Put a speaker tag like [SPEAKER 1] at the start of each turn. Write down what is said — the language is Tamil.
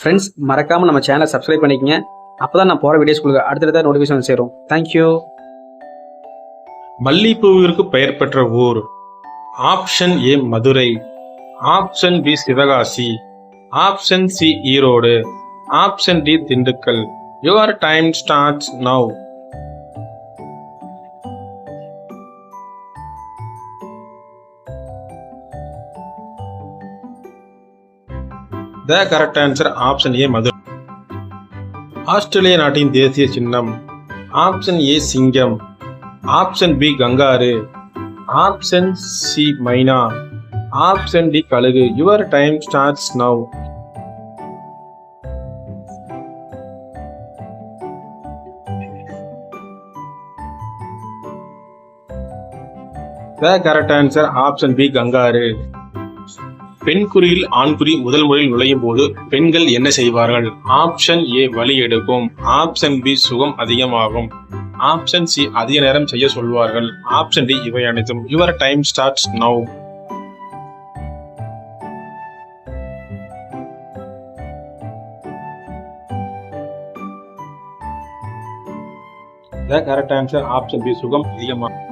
[SPEAKER 1] ஃப்ரெண்ட்ஸ் மறக்காமல் நம்ம சேனலை சப்ஸ்கிரைப் பண்ணிக்கங்க. அப்போ தான் நான் போகிற வீடியோஸ் உங்களுக்கு அடுத்தடுத்த நோட்டிஃபிகேஷன் சேரும். தேங்க்யூ.
[SPEAKER 2] மல்லிப்பூவிற்கு பெயர் பெற்ற ஊர். Option A Madurai, option B Sivakasi, option C Erode, option D Dindigul. Your time starts now. The correct answer option A Madurai. ஆஸ்திரேலிய நாட்டின் தேசிய சின்னம். ஆப்ஷன் ஏ சிங்கம், option B kangaroo, option C மைனா, ஆப்ஷன் டி கழுகு. Your time starts now. The correct answer option B kangaroo. பெண்குறியில் ஆண்குறி முதல் முறையில் நுழையும் போது பெண்கள் என்ன செய்வார்கள்? ஆப்ஷன் ஏ வலி எடுக்கும், ஆப்ஷன் பி சுகம் அதிகமாகும், ஆப்ஷன் சி அதிக நேரம் செய்ய சொல்வார்கள், ஆப்ஷன் டி இவை அனைத்தும். Your time starts now. The correct answer option B சுகம் அதிகமாகும்.